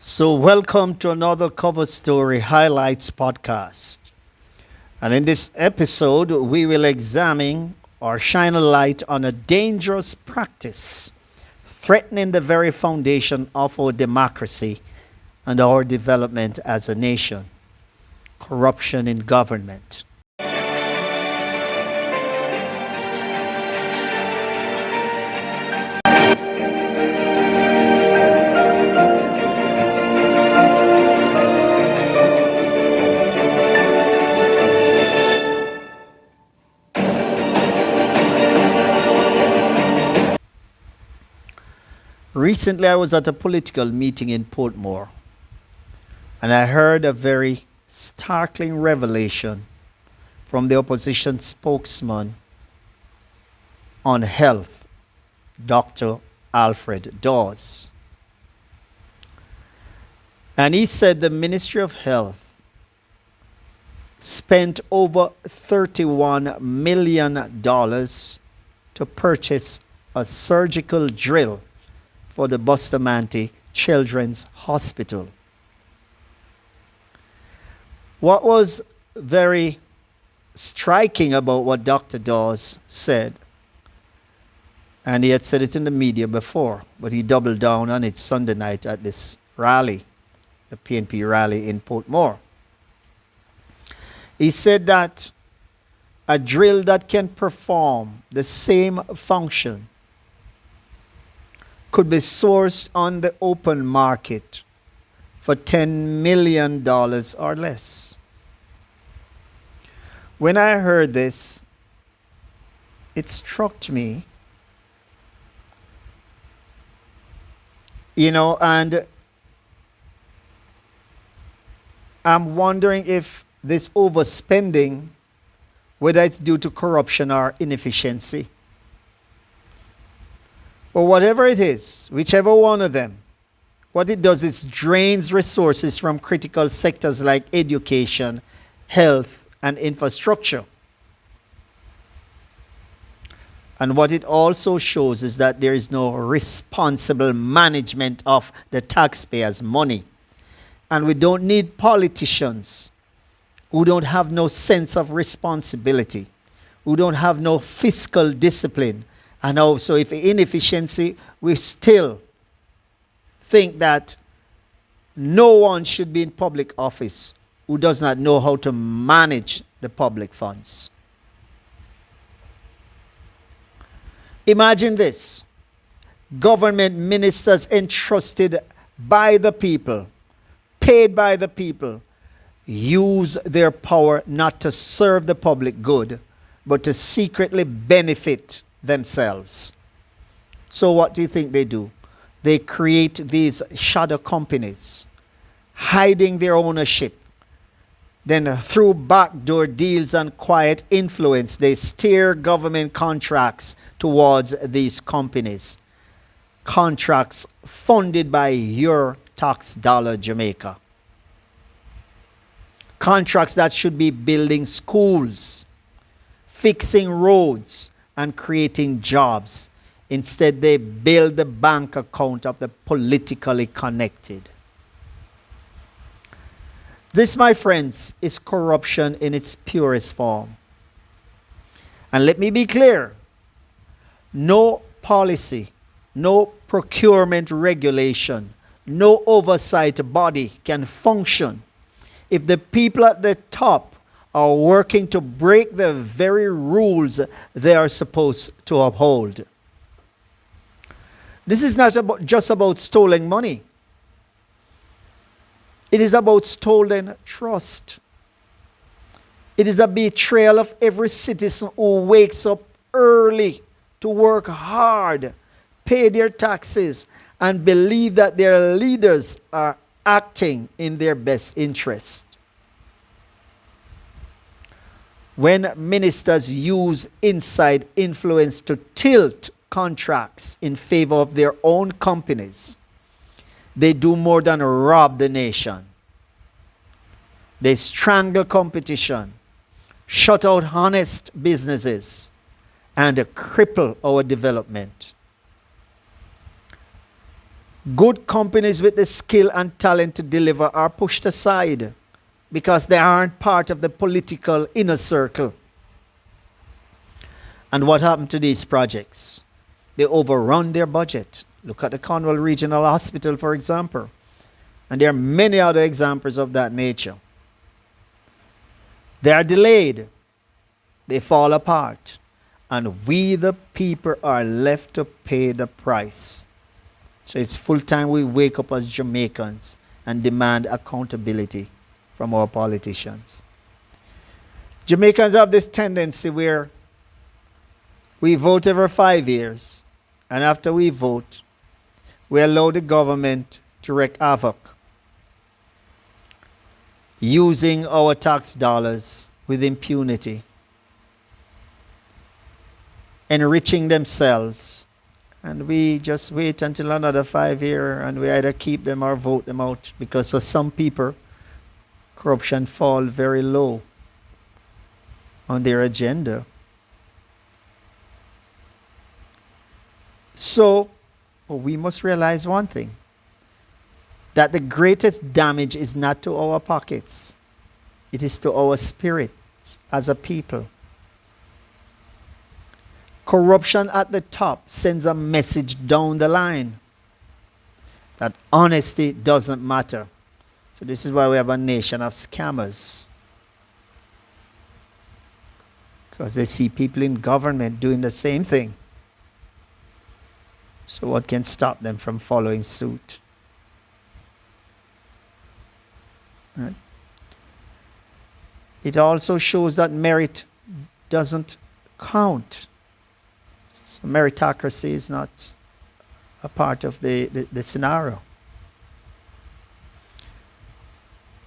So, welcome to another Cover Story Highlights podcast. And in this episode, we will examine or shine a light on a dangerous practice threatening the very foundation of our democracy and our development as a nation: corruption in government. Recently, I was at a political meeting in Portmore, and I heard a very startling revelation from the opposition spokesman on health, Dr. Alfred Dawes. And he said the Ministry of Health spent over $31 million to purchase a surgical drill for the Bustamante Children's Hospital. What was very striking about what Dr. Dawes said, and he had said it in the media before, but he doubled down on it Sunday night at this rally, the PNP rally in Portmore. He said that a drill that can perform the same function could be sourced on the open market for $10 million or less. When I heard this, it struck me, and I'm wondering if this overspending, whether it's due to corruption or inefficiency, or whatever it is, whichever one of them, what it does is drains resources from critical sectors like education, health, and infrastructure. And what it also shows is that there is no responsible management of the taxpayers' money. And we don't need politicians who don't have no sense of responsibility, who don't have no fiscal discipline. And also, if inefficiency, we still think that no one should be in public office who does not know how to manage the public funds. Imagine this: government ministers entrusted by the people, paid by the people, use their power not to serve the public good, but to secretly benefit themselves. So what do you think they do? They create these shadow companies, hiding their ownership. Then through backdoor deals and quiet influence, they steer government contracts towards these companies. Contracts funded by your tax dollar, Jamaica. Contracts that should be building schools, fixing roads, and creating jobs. Instead, they build the bank account of the politically connected. This, my friends, is corruption in its purest form. And let me be clear: no policy, no procurement regulation, no oversight body can function if the people at the top are working to break the very rules they are supposed to uphold. This is not just about stolen money. It is about stolen trust. It is a betrayal of every citizen who wakes up early to work hard, pay their taxes, and believe that their leaders are acting in their best interest. When ministers use inside influence to tilt contracts in favor of their own companies, they do more than rob the nation. They strangle competition, shut out honest businesses, and cripple our development. Good companies with the skill and talent to deliver are pushed aside because they aren't part of the political inner circle. And what happened to these projects? They overrun their budget. Look at the Cornwall Regional Hospital, for example. And there are many other examples of that nature. They are delayed. They fall apart. And we, the people, are left to pay the price. So it's full time we wake up as Jamaicans and demand accountability from our politicians. Jamaicans have this tendency where we vote every 5 years, and after we vote, we allow the government to wreak havoc using our tax dollars with impunity, enriching themselves. And we just wait until another 5 years and we either keep them or vote them out. Because for some people, corruption falls very low on their agenda. So, we must realize one thing. That the greatest damage is not to our pockets. It is to our spirits as a people. Corruption at the top sends a message down the line that honesty doesn't matter. So this is why we have a nation of scammers. Because they see people in government doing the same thing. So what can stop them from following suit? Right? It also shows that merit doesn't count. So meritocracy is not a part of the scenario.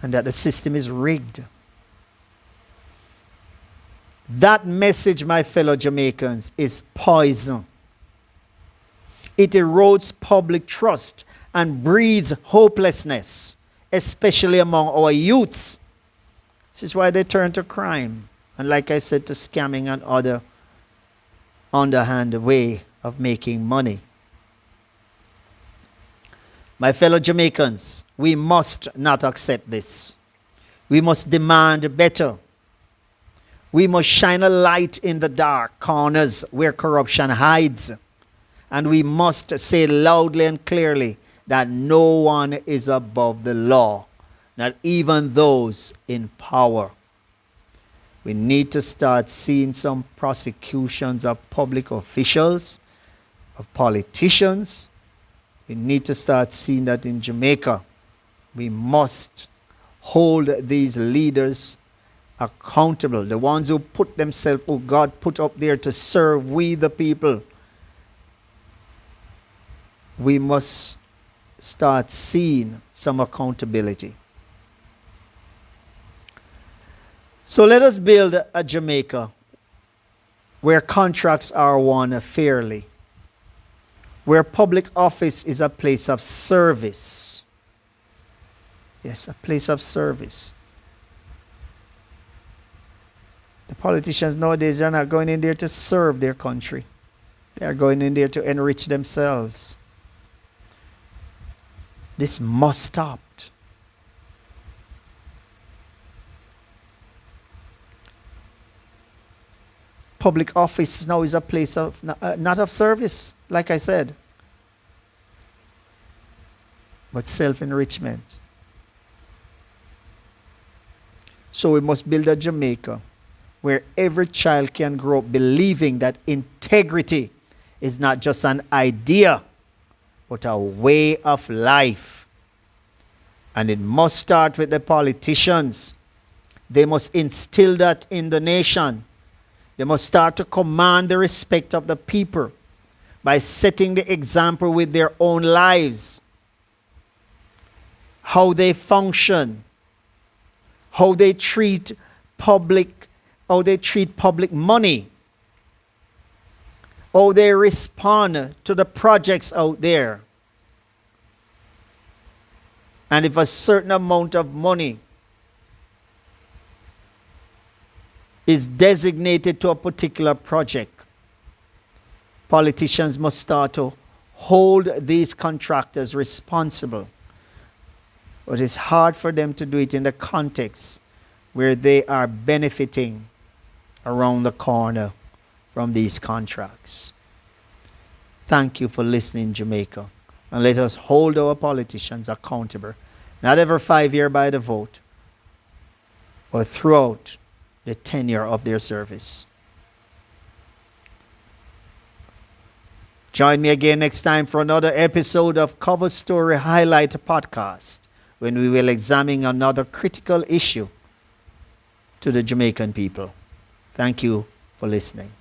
And that the system is rigged. That message, my fellow Jamaicans, is poison. It erodes public trust and breeds hopelessness, especially among our youths. This is why they turn to crime. And like I said, to scamming and other underhand way of making money. My fellow Jamaicans, we must not accept this. We must demand better. We must shine a light in the dark corners where corruption hides. And we must say loudly and clearly that no one is above the law, not even those in power. We need to start seeing some prosecutions of public officials, of politicians. We need to start seeing that in Jamaica. We must hold these leaders accountable. The ones who put themselves, who God put up there to serve we the people. We must start seeing some accountability. So let us build a Jamaica where contracts are won fairly, where public office is a place of service. Yes, a place of service. The politicians nowadays are not going in there to serve their country. They are going in there to enrich themselves. This must stop. Public office now is a place of not of service, like I said, but self-enrichment. So we must build a Jamaica where every child can grow up believing that integrity is not just an idea, but a way of life. And it must start with the politicians. They must instill that in the nation. They must start to command the respect of the people by setting the example with their own lives. How they function, how they treat public money, how they respond to the projects out there. And if a certain amount of money is designated to a particular project, politicians must start to hold these contractors responsible. But it's hard for them to do it in the context where they are benefiting around the corner from these contracts. Thank you for listening, Jamaica. And let us hold our politicians accountable, not every 5 years by the vote, but throughout the tenure of their service. Join me again next time for another episode of Cover Story Highlight Podcast, when we will examine another critical issue to the Jamaican people. Thank you for listening.